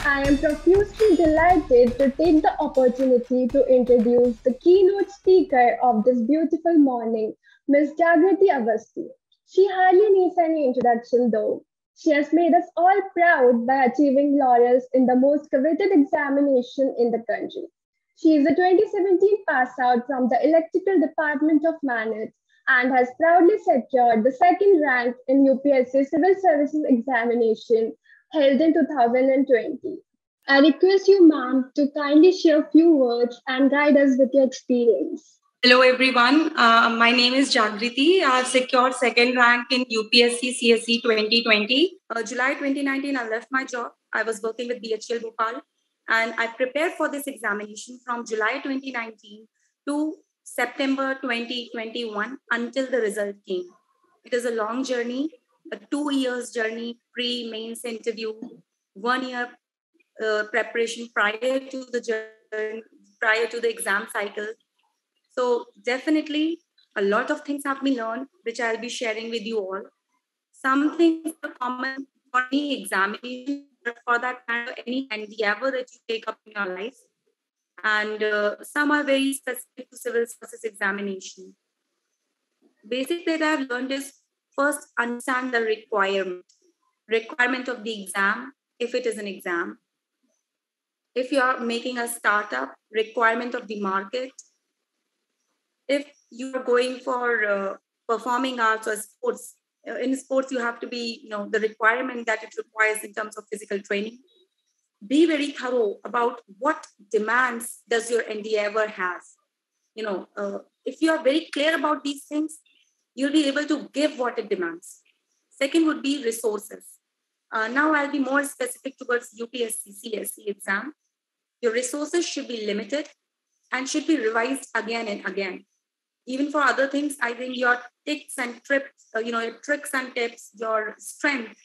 I am profusely delighted to take the opportunity to introduce the keynote speaker of this beautiful morning, Ms. Jagriti Avasti. She hardly needs any introduction though. She has made us all proud by achieving laurels in the most coveted examination in the country. She is a 2017 pass out from the Electrical Department of Manit and has proudly secured the second rank in UPSC Civil Services examination held in 2020. I request you, ma'am, to kindly share a few words and guide us with your experience. Hello everyone, my name is Jagriti. I have secured second rank in UPSC CSE 2020. July 2019, I left my job. I was working with BHL Bhopal and I prepared for this examination from July 2019 to September 2021 until the result came. It is a long journey, a 2 years journey, pre-mains interview, 1 year preparation prior to the journey, prior to the exam cycle. So definitely a lot of things have been learned, which I'll be sharing with you all. Some things are common for any examination, for that kind of any endeavor that you take up in your life. And some are very specific to civil services examination. Basic that I've learned is first understand the requirement of the exam, if it is an exam. If you are making a startup, requirement of the market, if you are going for performing arts or sports, in sports you have to be, the requirement that it requires in terms of physical training. Be very thorough about what demands does your endeavor has. If you are very clear about these things, you'll be able to give what it demands. Second would be resources. Now I'll be more specific towards UPSC CSE exam. Your resources should be limited and should be revised again and again. Even for other things, I think your tricks and tips, your strength,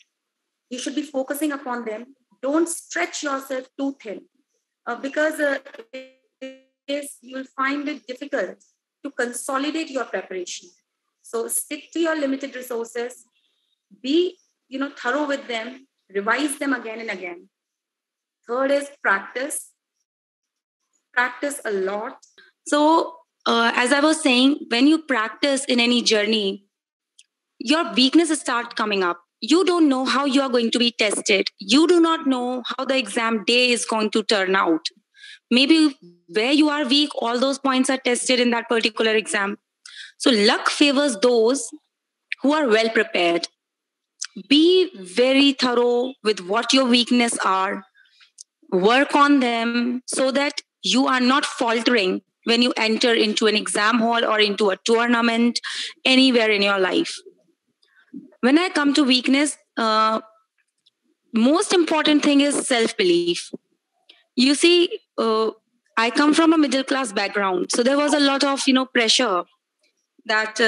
you should be focusing upon them. Don't stretch yourself too thin because you'll find it difficult to consolidate your preparation. So stick to your limited resources, be thorough with them, revise them again and again. Third is practice a lot. So as I was saying, when you practice in any journey, your weaknesses start coming up. You don't know how you are going to be tested. You do not know how the exam day is going to turn out. Maybe where you are weak, all those points are tested in that particular exam. So luck favors those who are well prepared. Be very thorough with what your weaknesses are. Work on them so that you are not faltering when you enter into an exam hall or into a tournament anywhere in your life. When I come to weakness, most important thing is self-belief. You see, I come from a middle class background, so there was a lot of pressure that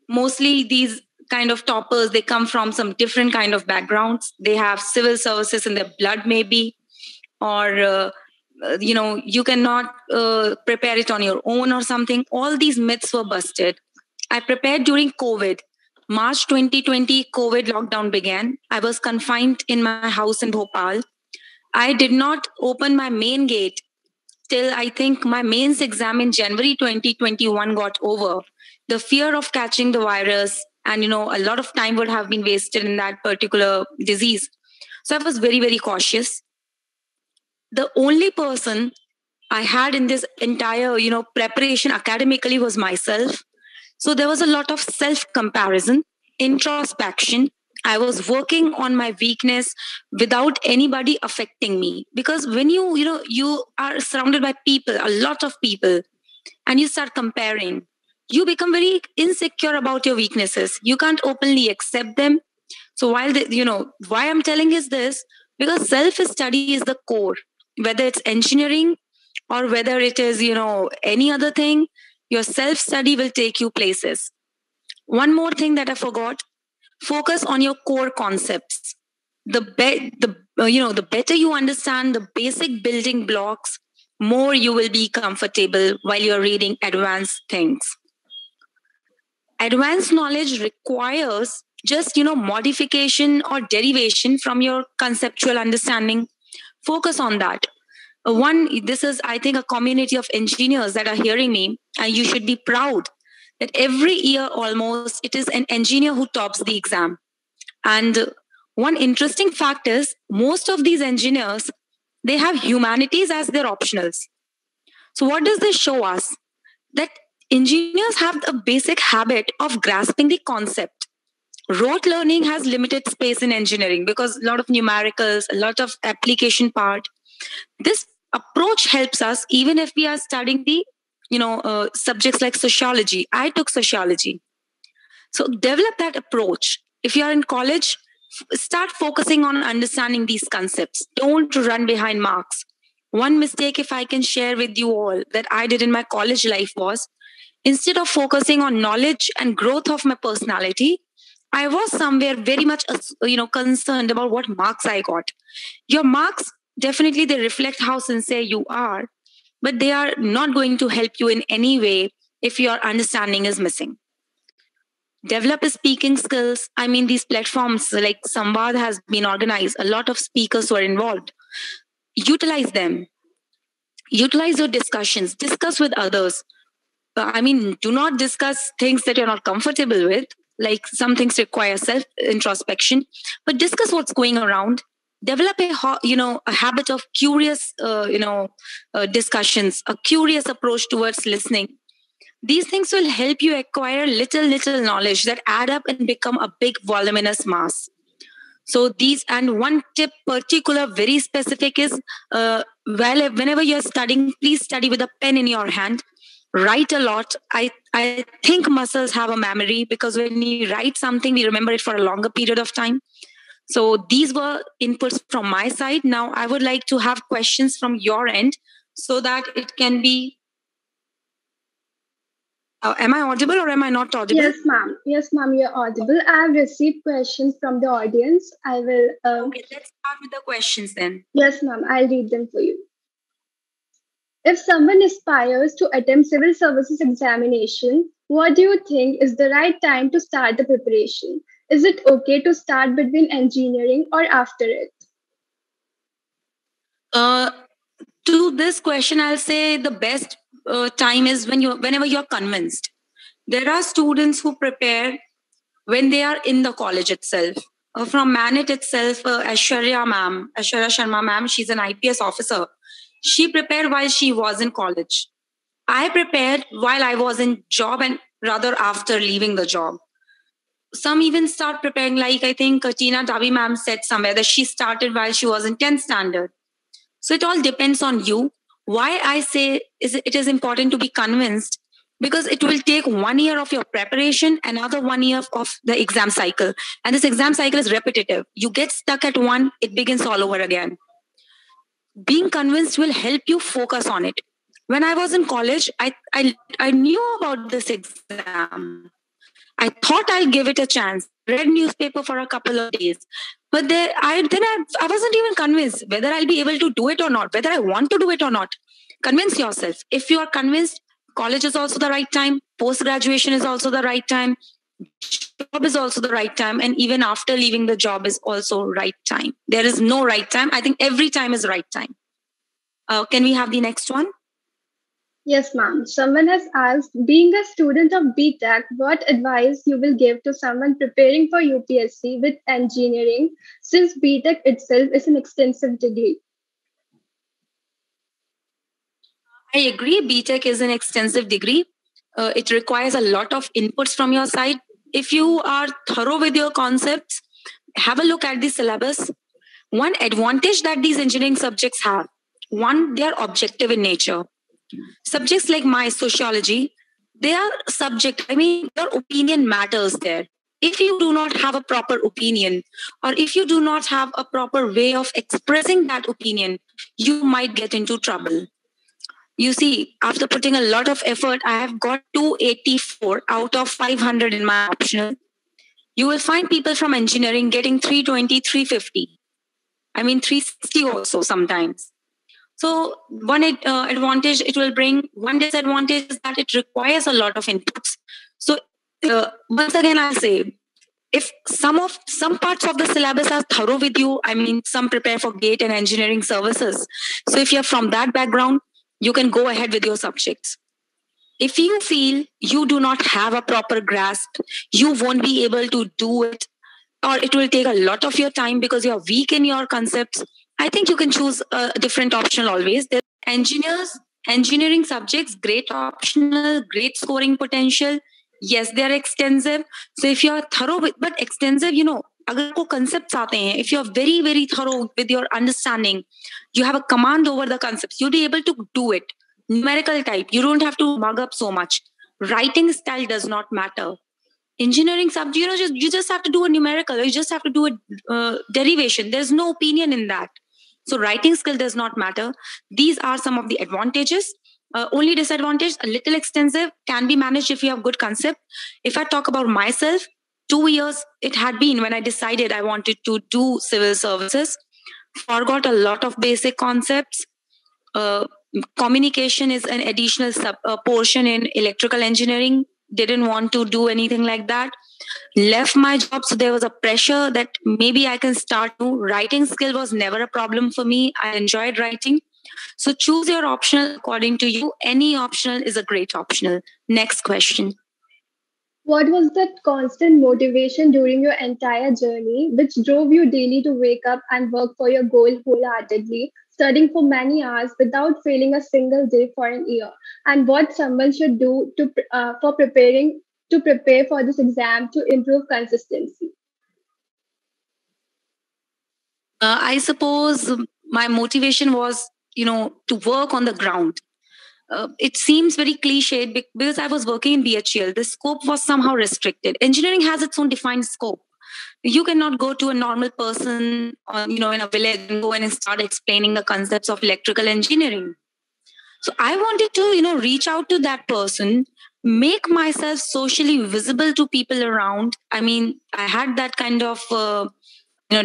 mostly these kind of toppers, they come from some different kind of backgrounds. They have civil services in their blood maybe, or you cannot prepare it on your own or something. All these myths were busted. I prepared during COVID. March 2020, COVID lockdown began. I was confined in my house in Bhopal. I did not open my main gate till I think my mains exam in January 2021 got over. The fear of catching the virus and, a lot of time would have been wasted in that particular disease. So I was very, very cautious. The only person I had in this entire, preparation academically was myself. So there was a lot of self-comparison, introspection. I was working on my weakness without anybody affecting me. Because when you are surrounded by people, a lot of people, and you start comparing, you become very insecure about your weaknesses. You can't openly accept them. So why I'm telling is this, because self-study is the core, whether it's engineering or whether it is, any other thing, your self-study will take you places. One more thing that I forgot, focus on your core concepts. The better you understand the basic building blocks, more you will be comfortable while you're reading advanced things. Advanced knowledge requires just, modification or derivation from your conceptual understanding. Focus on that. This is, I think, a community of engineers that are hearing me, and you should be proud that every year almost it is an engineer who tops the exam. And one interesting fact is most of these engineers, they have humanities as their optionals. So what does this show us? That engineers have a basic habit of grasping the concept. Rote learning has limited space in engineering because a lot of numericals, a lot of application part. This approach helps us even if we are studying the subjects like sociology. I took sociology. So develop that approach. If you are in college, start focusing on understanding these concepts. Don't run behind marks. One mistake, if I can share with you all, that I did in my college life was, instead of focusing on knowledge and growth of my personality, I was somewhere very much, concerned about what marks I got. Your marks, definitely they reflect how sincere you are, but they are not going to help you in any way if your understanding is missing. Develop the speaking skills. I mean, these platforms like Samvad has been organized. A lot of speakers were involved. Utilize them. Utilize your discussions. Discuss with others. Do not discuss things that you're not comfortable with. Like some things require self-introspection, but discuss what's going around. Develop a habit of curious, discussions, a curious approach towards listening. These things will help you acquire little knowledge that add up and become a big voluminous mass. So and one tip particular, very specific is, whenever you're studying, please study with a pen in your hand. Write a lot. I think muscles have a memory because when you write something, we remember it for a longer period of time. So these were inputs from my side. Now I would like to have questions from your end so that it can be... am I audible or am I not audible? Yes, ma'am. Yes, ma'am, you're audible. I have received questions from the audience. I will... Okay, let's start with the questions then. Yes, ma'am. I'll read them for you. If someone aspires to attempt civil services examination, what do you think is the right time to start the preparation? Is it okay to start between engineering or after it? To this question, I'll say the best time is whenever you're convinced. There are students who prepare when they are in the college itself. From Manit itself, Aishwarya Sharma ma'am, she's an IPS officer. She prepared while she was in college. I prepared while I was in job and rather after leaving the job. Some even start preparing, like I think Tina Davi ma'am said somewhere that she started while she was in 10th standard. So it all depends on you. Why I say it is important to be convinced, because it will take 1 year of your preparation, another 1 year of the exam cycle. And this exam cycle is repetitive. You get stuck at one, it begins all over again. Being convinced will help you focus on it. When I was in college, I knew about this exam. I thought I'll give it a chance. Read newspaper for a couple of days. But I wasn't even convinced whether I'll be able to do it or not, whether I want to do it or not. Convince yourself. If you are convinced, college is also the right time. Post-graduation is also the right time. Job is also the right time. And even after leaving the job is also right time. There is no right time. I think every time is right time. Can we have the next one? Yes, ma'am. Someone has asked, being a student of BTech, what advice you will give to someone preparing for UPSC with engineering, since BTech itself is an extensive degree? I agree. BTech is an extensive degree. It requires a lot of inputs from your side. If you are thorough with your concepts, have a look at the syllabus. One advantage that these engineering subjects have, one, they are objective in nature. Subjects like my sociology, they are subject. Your opinion matters there. If you do not have a proper opinion, or if you do not have a proper way of expressing that opinion, you might get into trouble. You see, after putting a lot of effort, I have got 284 out of 500 in my optional. You will find people from engineering getting 320, 350. 360 also sometimes. So one advantage it will bring, one disadvantage is that it requires a lot of inputs. So once again, I'll say, if some parts of the syllabus are thorough with you, I mean, some prepare for GATE and engineering services. So if you're from that background, you can go ahead with your subjects. If you feel you do not have a proper grasp, you won't be able to do it, or it will take a lot of your time because you're weak in your concepts, I think you can choose a different optional always. There are engineering subjects, great optional, great scoring potential. Yes, they are extensive. So if you're thorough with, but extensive, अगर आपको concepts आते हैं, if you're very, very thorough with your understanding, you have a command over the concepts, you'll be able to do it. Numerical type, you don't have to mug up so much. Writing style does not matter. Engineering subject, you just have to do a numerical, you just have to do a derivation. There's no opinion in that. So writing skill does not matter. These are some of the advantages. Only disadvantage, a little extensive, can be managed if you have good concept. If I talk about myself, 2 years it had been when I decided I wanted to do civil services. Forgot a lot of basic concepts. Communication is an additional portion in electrical engineering. Didn't want to do anything like that. Left my job, so there was a pressure that maybe I can start new. Writing skill was never a problem for me. I enjoyed writing. So choose your optional according to you. Any optional is a great optional. Next question. What was that constant motivation during your entire journey which drove you daily to wake up and work for your goal wholeheartedly, studying for many hours without failing a single day for an year? And what someone should do to prepare for this exam to improve consistency? I suppose my motivation was, to work on the ground. It seems very cliched because I was working in BHEL. The scope was somehow restricted. Engineering has its own defined scope. You cannot go to a normal person, in a village and go and start explaining the concepts of electrical engineering. So I wanted to, reach out to that person, make myself socially visible to people around. I mean, I had that kind of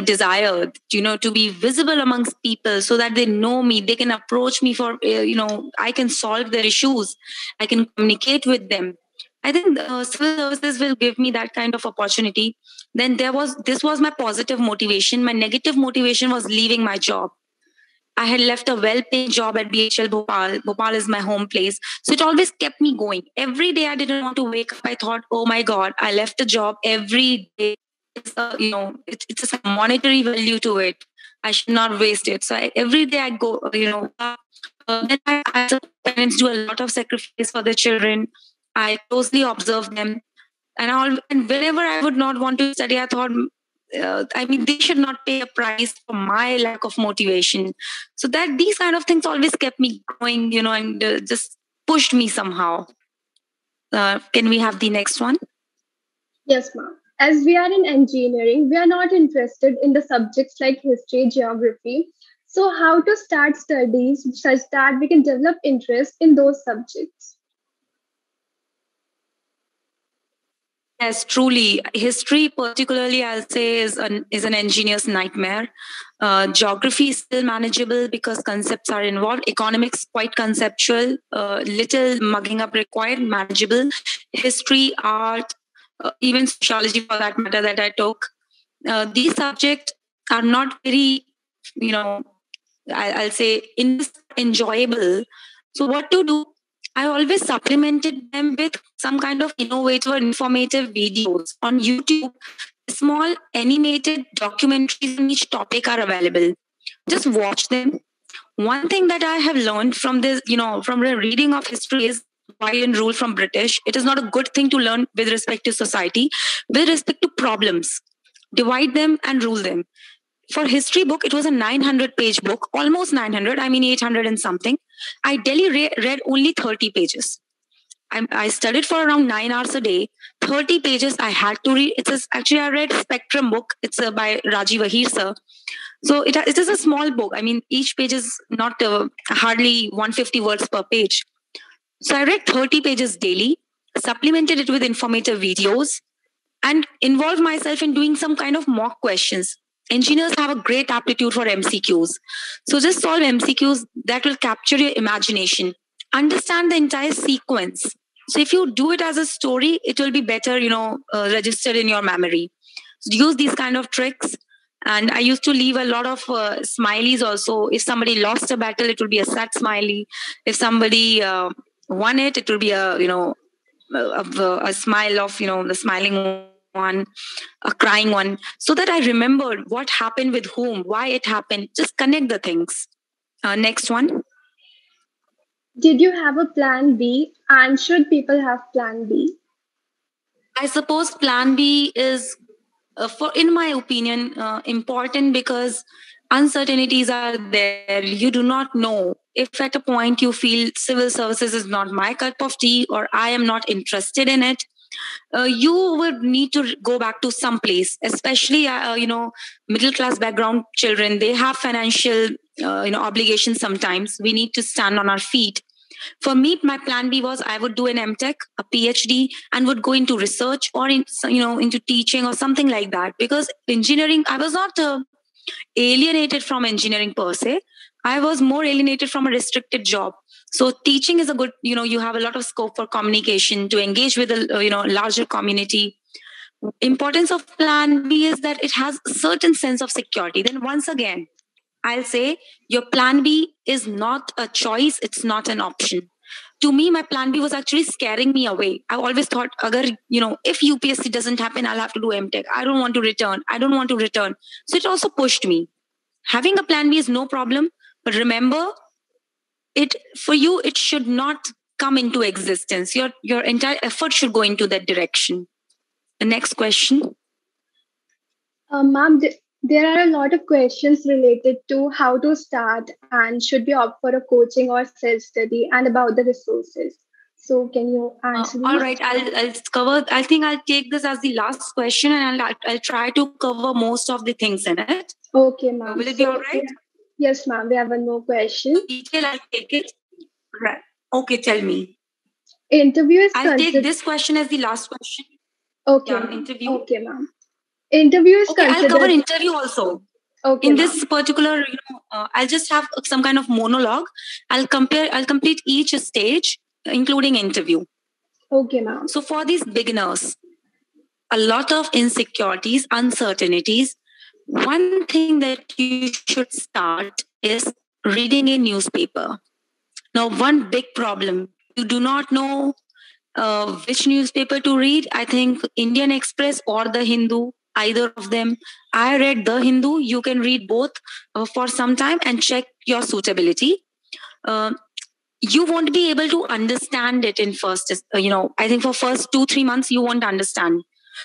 desire, to be visible amongst people so that they know me, they can approach me for, I can solve their issues, I can communicate with them. I think civil services will give me that kind of opportunity. Then this was my positive motivation. My negative motivation was leaving my job. I had left a well-paying job at BHEL Bhopal. Bhopal is my home place. So it always kept me going. Every day I didn't want to wake up. I thought, oh my God, I left a job every day. It's a monetary value to it. I should not waste it. So every day I go, then I parents do a lot of sacrifice for their children. I closely observe them. And whenever I would not want to study, I thought, they should not pay a price for my lack of motivation. So that these kind of things always kept me going, and just pushed me somehow. Can we have the next one? Yes, ma'am. As we are in engineering, we are not interested in the subjects like history, geography. So, how to start studies such that we can develop interest in those subjects? Yes, truly. History, particularly, I'll say, is an engineer's nightmare. Geography is still manageable because concepts are involved. Economics, quite conceptual, little mugging up required, manageable. History, art, even sociology for that matter that I took. These subjects are not very, I'll say, enjoyable. So what to do? I always supplemented them with some kind of innovative or informative videos on YouTube. Small animated documentaries on each topic are available. Just watch them. One thing that I have learned from this, from the reading of history is divide and rule from British. It is not a good thing to learn with respect to society, with respect to problems. Divide them and rule them. For history book, it was a 900-page book, almost 900, 800 and something. I daily read only 30 pages. I studied for around 9 hours a day. 30 pages I had to read. Actually, I read Spectrum book. It's by Rajiv Ahir sir. So it is a small book. Each page is not hardly 150 words per page. So I read 30 pages daily, supplemented it with informative videos, and involved myself in doing some kind of mock questions. Engineers have a great aptitude for MCQs. So just solve MCQs that will capture your imagination. Understand the entire sequence. So if you do it as a story, it will be better, registered in your memory. use these kind of tricks. And I used to leave a lot of smileys also. If somebody lost a battle, it will be a sad smiley. If somebody won it, it will be a smile of, the smiling one, a crying one, so that I remembered what happened with whom, why it happened. Just connect the things. Next one. Did you have a plan B, and should people have plan B? I suppose plan B is, in my opinion, important because uncertainties are there. You do not know if at a point you feel civil services is not my cup of tea or I am not interested in it. You would need to go back to some place, especially middle class background children. They have financial obligations. Sometimes we need to stand on our feet. For me, my plan B was I would do an MTech, a PhD, and would go into research or into teaching or something like that. Because engineering, I was not alienated from engineering per se. I was more alienated from a restricted job. So teaching is a good, you have a lot of scope for communication, to engage with a larger community. Importance of plan B is that it has a certain sense of security. Then once again, I'll say your plan B is not a choice, it's not an option. To me, my plan B was actually scaring me away. I always thought, if UPSC doesn't happen, I'll have to do MTech. I don't want to return. So it also pushed me. Having a plan B is no problem, but remember, for you, it should not come into existence. Your entire effort should go into that direction. The next question. Ma'am, there are a lot of questions related to how to start and should we opt for a coaching or self-study and about the resources. So can you answer all right, I'll cover. I think I'll take this as the last question, and I'll try to cover most of the things in it. Okay, ma'am. Will it be all right? Yes, ma'am. We have one more question. Detail, I'll take it. Right. Okay, tell me. I'll take this question as the last question. Okay. Yeah, interview. Okay, ma'am. Interview is I'll cover interview also. Okay. In this particular, I'll just have some kind of monologue. I'll complete each stage, including interview. Okay, ma'am. So for these beginners, a lot of insecurities, uncertainties. One thing that you should start is reading a newspaper. Now, one big problem, you do not know which newspaper to read. I think Indian Express or The Hindu, either of them. I read The Hindu. You can read both for some time and check your suitability. You won't be able to understand it in first, I think for first 2-3 months, you won't understand.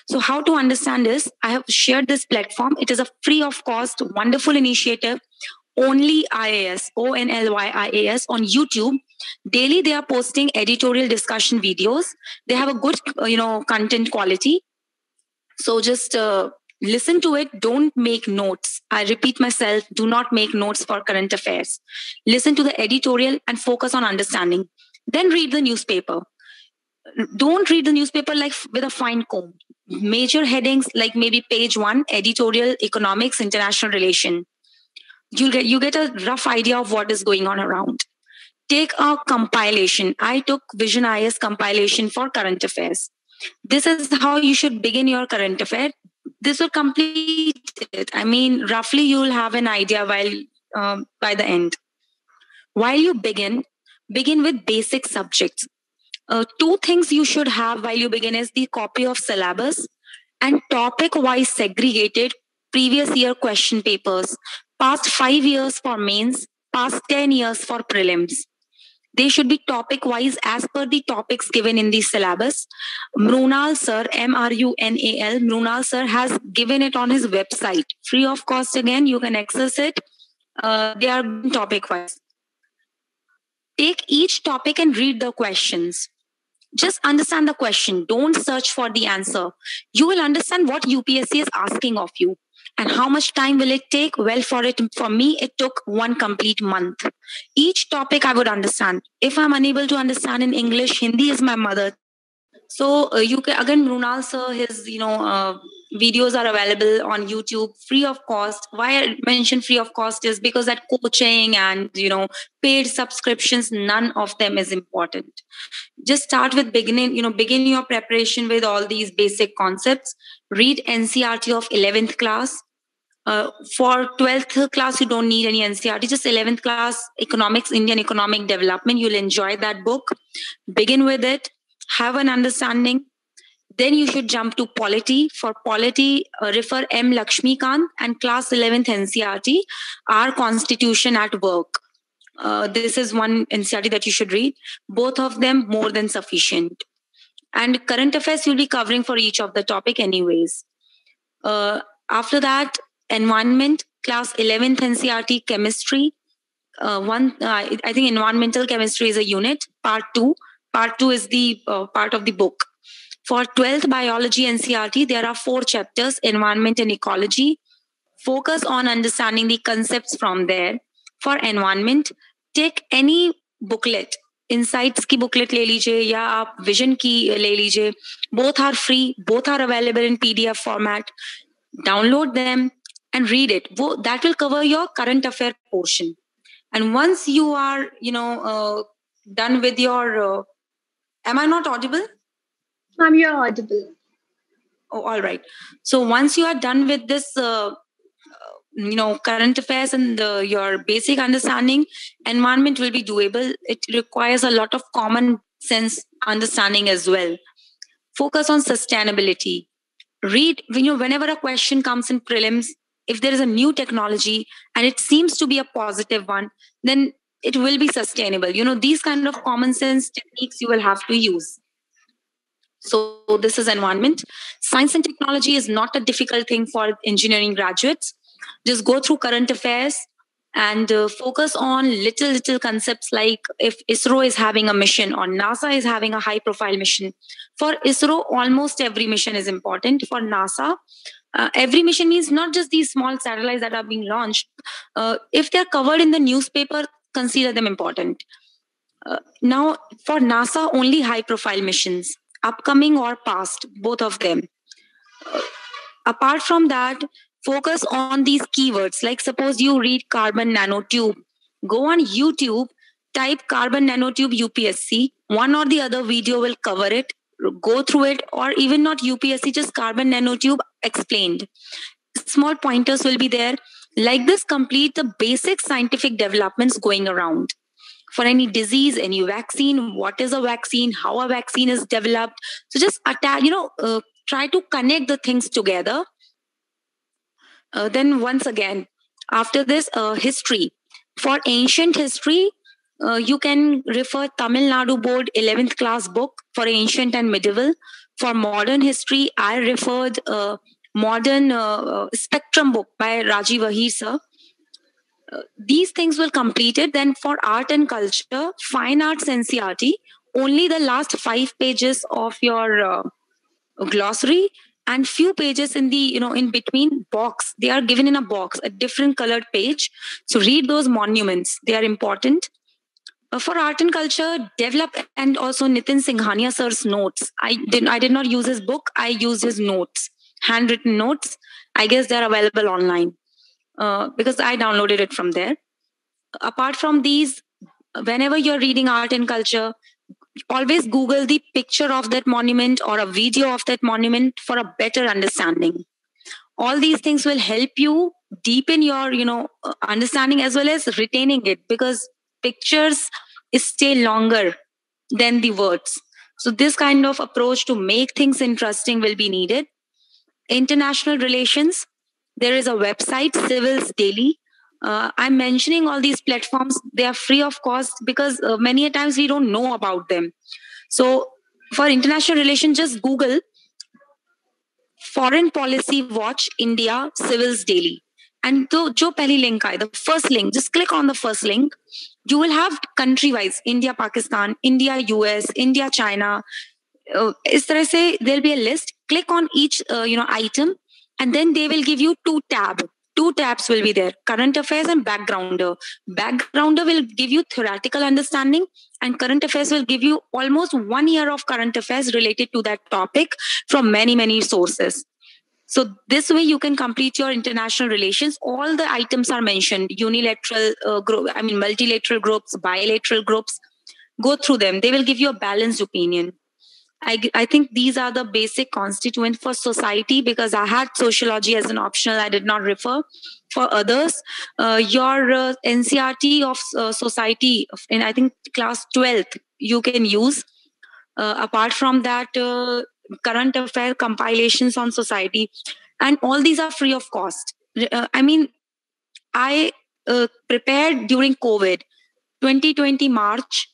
So how to understand this? I have shared this platform. It is a free of cost, wonderful initiative. Only IAS, ONLYIAS on YouTube. Daily, they are posting editorial discussion videos. They have a good, content quality. So just listen to it. Don't make notes. I repeat myself, do not make notes for current affairs. Listen to the editorial and focus on understanding. Then read the newspaper. Don't read the newspaper like with a fine comb. Major headings like maybe page 1, editorial, economics, international relation. You get a rough idea of what is going on around. Take a compilation. I took Vision IAS compilation for current affairs. This is how you should begin your current affair. This will complete it. I mean, roughly you will have an idea by the end. While you begin with basic subjects. 2 things you should have while you begin is the copy of syllabus and topic-wise segregated previous year question papers. Past 5 years for mains, past 10 years for prelims. They should be topic-wise as per the topics given in the syllabus. Mrunal sir, MRUNAL, Mrunal sir has given it on his website. Free of cost again, you can access it. They are topic-wise. Take each topic and read the questions. Just understand the question. Don't search for the answer. You will understand what UPSC is asking of you. And how much time will it take? Well, for me, it took 1 complete month. Each topic I would understand. If I'm unable to understand in English, Hindi is my mother So you can, again, Mrunal sir, his videos are available on YouTube free of cost. Why I mention free of cost is because that coaching and paid subscriptions, none of them is important. Just start with begin your preparation with all these basic concepts. Read NCRT of 11th class. For 12th class, you don't need any NCRT, just 11th class economics, Indian economic development. You'll enjoy that book. Begin with it, have an understanding. Then you should jump to polity. For polity, refer M. Lakshmikant and class 11th NCRT, Our Constitution at Work. This is one NCRT that you should read. Both of them more than sufficient. And current affairs you'll be covering for each of the topic anyways. After that, environment, class 11th NCRT, chemistry. I think environmental chemistry is a unit. Part 2. Part 2 is the part of the book. For 12th biology NCRT, there are 4 chapters, environment and ecology. Focus on understanding the concepts from there. For environment, take any booklet. Insights की booklet ले लीजिए या आप vision की ले लीजिए. Both are free. Both are available in PDF format. Download them and read it. That will cover your current affair portion. And once you are, done with your, am I not audible? You're audible. Oh, all right. So once you are done with this, current affairs and your basic understanding, environment will be doable. It requires a lot of common sense understanding as well. Focus on sustainability. Read, whenever a question comes in prelims, if there is a new technology and it seems to be a positive one, then it will be sustainable. These kind of common sense techniques you will have to use. So this is environment. Science and technology is not a difficult thing for engineering graduates. Just go through current affairs and focus on little concepts like if ISRO is having a mission or NASA is having a high profile mission. For ISRO, almost every mission is important. For NASA, every mission means not just these small satellites that are being launched. If they're covered in the newspaper, consider them important. Now, for NASA, only high profile missions, upcoming or past, both of them. Apart from that, focus on these keywords. Like suppose you read carbon nanotube, go on YouTube, type carbon nanotube UPSC. One or the other video will cover it. Go through it, or even not UPSC, just carbon nanotube explained. Small pointers will be there. Like this, complete the basic scientific developments going around. For any disease, any vaccine, what is a vaccine, how a vaccine is developed. So just try to connect the things together. Then once again, after this, history. For ancient history, you can refer Tamil Nadu Board 11th class book for ancient and medieval. For modern history, I referred modern spectrum book by Rajiv Ahir sir. These things will complete it. Then for art and culture, fine arts NCRT, only the last 5 pages of your glossary and few pages in the in between box. They are given in a box, a different colored page. So read those monuments. They are important. For art and culture, develop, and also Nitin Singhania sir's notes. I did not use his book. I used his notes, handwritten notes. I guess they're available online because I downloaded it from there. Apart from these, whenever you're reading art and culture, always Google the picture of that monument or a video of that monument for a better understanding. All these things will help you deepen your understanding as well as retaining it, because pictures stay longer than the words. So this kind of approach to make things interesting will be needed. International relations, there is a website, Civils Daily. I'm mentioning all these platforms. They are free of cost because many a times we don't know about them. So for international relations, just Google Foreign Policy Watch India Civils Daily. And jo pehli link hai, the first link, just click on the first link. You will have country-wise, India, Pakistan, India, US, India, China. Is tarah se there'll be a list. Click on each item, and then they will give you 2 tabs. Two tabs will be there, current affairs and backgrounder. Backgrounder will give you theoretical understanding, and current affairs will give you almost 1 year of current affairs related to that topic from many sources. So this way you can complete your international relations. All the items are mentioned: unilateral multilateral groups, bilateral groups. Go through them. They will give you a balanced opinion. I think these are the basic constituents for society, because I had sociology as an optional. I did not refer. For others, your NCRT of society in, I think, class 12th, you can use. Apart from that, current affair compilations on society, and all these are free of cost. I prepared during COVID, 2020 March.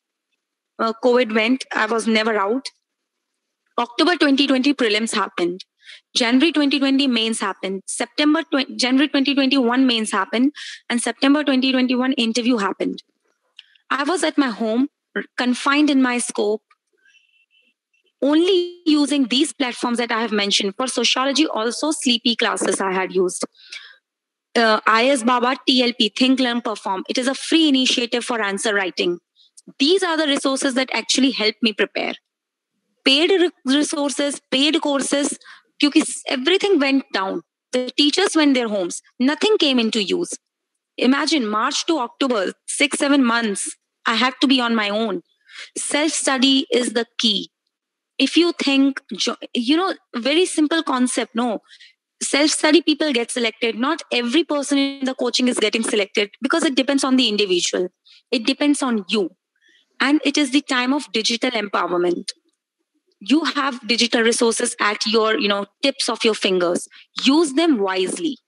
COVID went. I was never out. October 2020 prelims happened. January 2020 mains happened. January 2021 mains happened. And September 2021 interview happened. I was at my home, confined in my scope, only using these platforms that I have mentioned. For sociology, also sleepy classes I had used. IS Baba TLP, Think, Learn, Perform. It is a free initiative for answer writing. These are the resources that actually help me prepare. Paid resources, paid courses, because everything went down. The teachers went their homes. Nothing came into use. Imagine March to October, 6-7 months, I had to be on my own. Self-study is the key. If you think, very simple concept, no. Self-study people get selected. Not every person in the coaching is getting selected, because it depends on the individual. It depends on you. And it is the time of digital empowerment. You have digital resources at your, tips of your fingers. Use them wisely.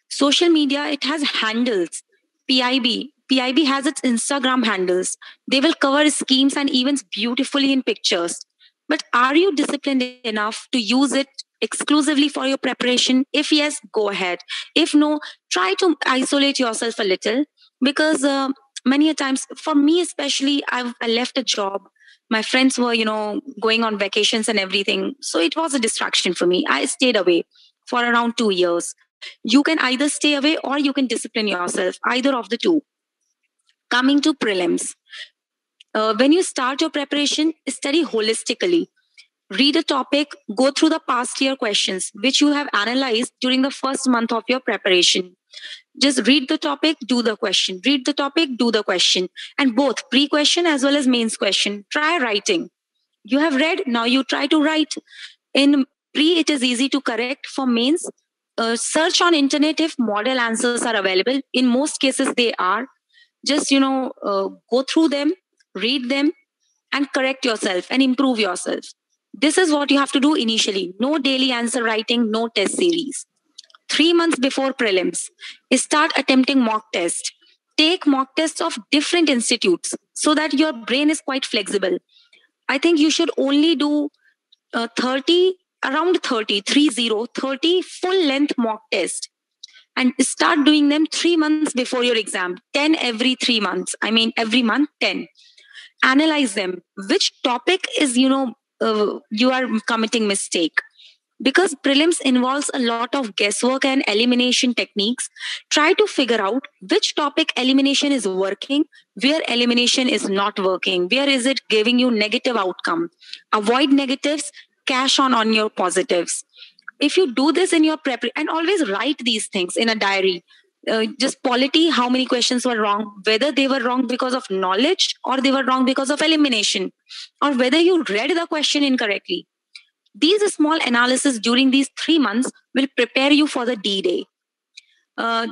Social media, it has handles. PIB has its Instagram handles. They will cover schemes and events beautifully in pictures. But are you disciplined enough to use it exclusively for your preparation? If yes, go ahead. If no, try to isolate yourself a little, because many a times, for me especially, I left a job. My friends were, going on vacations and everything. So it was a distraction for me. I stayed away for around 2 years. You can either stay away or you can discipline yourself, either of the two. Coming to prelims. When you start your preparation, study holistically. Read a topic, go through the past year questions, which you have analyzed during the first month of your preparation. Just read the topic, do the question. Read the topic, do the question. And both pre-question as well as mains question. Try writing. You have read, now you try to write. In pre, it is easy to correct. For mains, search on internet if model answers are available. In most cases, they are. Just, go through them, read them, and correct yourself and improve yourself. This is what you have to do initially. No daily answer writing, no test series. 3 months before prelims, start attempting mock tests. Take mock tests of different institutes so that your brain is quite flexible. I think you should only do 30 full-length mock tests, and start doing them 3 months before your exam. 10 every 3 months. Every month, 10. Analyze them. Which topic is, you are committing mistake? Because prelims involves a lot of guesswork and elimination techniques. Try to figure out which topic elimination is working, where elimination is not working, where is it giving you negative outcome. Avoid negatives, cash on your positives. If you do this in your prep, and always write these things in a diary. Just polity, how many questions were wrong, whether they were wrong because of knowledge or they were wrong because of elimination, or whether you read the question incorrectly. These small analysis during these 3 months will prepare you for the D-Day.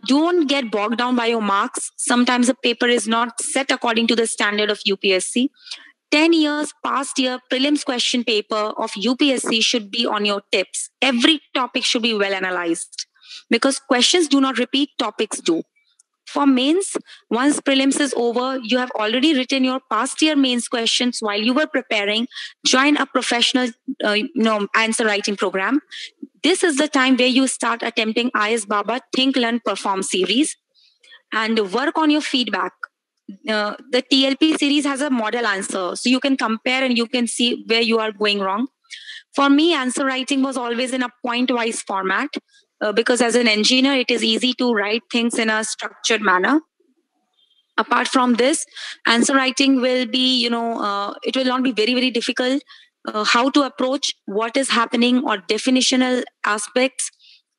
Don't get bogged down by your marks. Sometimes the paper is not set according to the standard of UPSC. 10 years past year prelims question paper of UPSC should be on your tips. Every topic should be well analyzed, because questions do not repeat, topics do. For mains, once prelims is over, you have already written your past year mains questions while you were preparing. Join a professional answer writing program. This is the time where you start attempting IS Baba Think, Learn, Perform series and work on your feedback. The TLP series has a model answer, so you can compare and you can see where you are going wrong. For me, answer writing was always in a point-wise format. because as an engineer, it is easy to write things in a structured manner. Apart from this, answer writing will be, it will not be very, very difficult. How to approach what is happening or definitional aspects,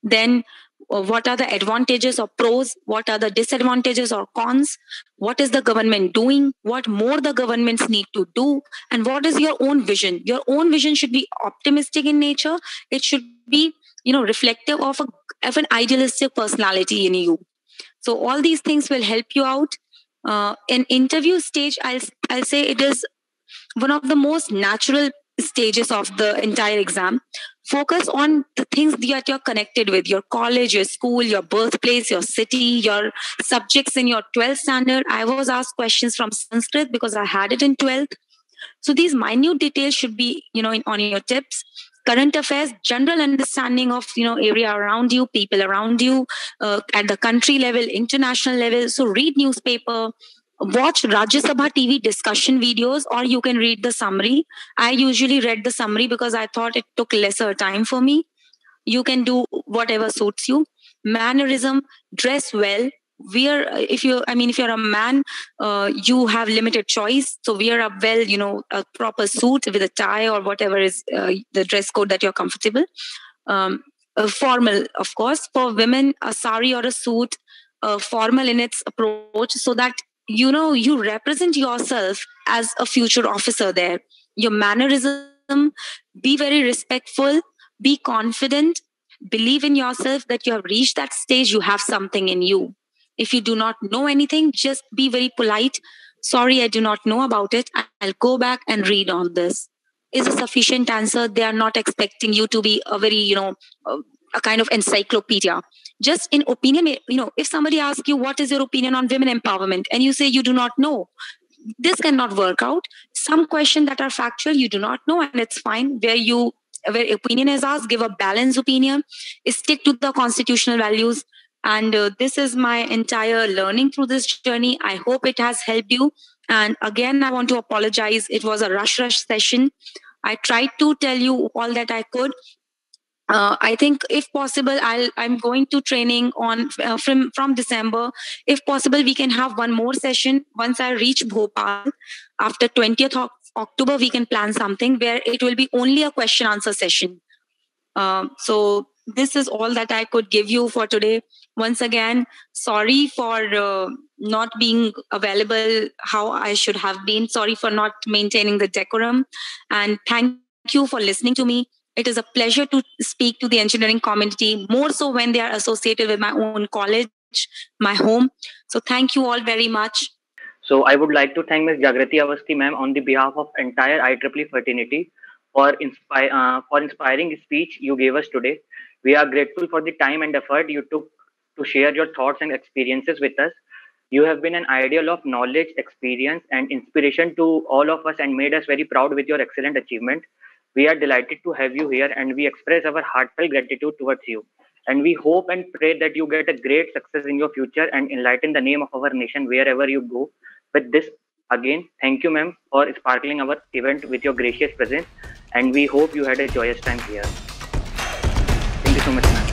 then what are the advantages or pros, what are the disadvantages or cons, what is the government doing, what more the governments need to do, and what is your own vision. Your own vision should be optimistic in nature. It should be, reflective of an idealistic personality in you. So all these things will help you out. In interview stage, I'll say it is one of the most natural stages of the entire exam. Focus on the things that you're connected with: your college, your school, your birthplace, your city, your subjects in your 12th standard. I was asked questions from Sanskrit because I had it in 12th. So these minute details should be, on your tips. Current affairs, general understanding of, area around you, people around you, at the country level, international level. So read newspaper, watch Rajya Sabha TV discussion videos, or you can read the summary. I usually read the summary because I thought it took lesser time for me. You can do whatever suits you. Mannerism, dress well. If you're a man, you have limited choice. So wear a proper suit with a tie or whatever is the dress code that you're comfortable. Formal, of course. For women, a sari or a suit, formal in its approach, so that you represent yourself as a future officer there. Your mannerism, be very respectful, be confident, believe in yourself that you have reached that stage, you have something in you. If you do not know anything, just be very polite. Sorry, I do not know about it. I'll go back and read on this. Is a sufficient answer. They are not expecting you to be a very, a kind of encyclopedia. Just in opinion, if somebody asks you, what is your opinion on women empowerment? And you say you do not know, this cannot work out. Some questions that are factual, you do not know, and it's fine. Where opinion is asked, give a balanced opinion, stick to the constitutional values. And this is my entire learning through this journey. I hope it has helped you. And again, I want to apologize. It was a rush session. I tried to tell you all that I could. I think if possible, I'm going to training on from December. If possible, we can have one more session once I reach Bhopal. After 20th of October, we can plan something where it will be only a question answer session. So this is all that I could give you for today. Once again, sorry for not being available how I should have been. Sorry for not maintaining the decorum. And thank you for listening to me. It is a pleasure to speak to the engineering community, more so when they are associated with my own college, my home. So thank you all very much. So I would like to thank Ms. Jagriti Avasthi ma'am on the behalf of entire IEEE fraternity for inspiring speech you gave us today. We are grateful for the time and effort you took to share your thoughts and experiences with us. You have been an ideal of knowledge, experience, and inspiration to all of us and made us very proud with your excellent achievement. We are delighted to have you here, and we express our heartfelt gratitude towards you. And we hope and pray that you get a great success in your future and enlighten the name of our nation wherever you go. With this, again, thank you, ma'am, for sparkling our event with your gracious presence. And we hope you had a joyous time here. Thank you so much, ma'am.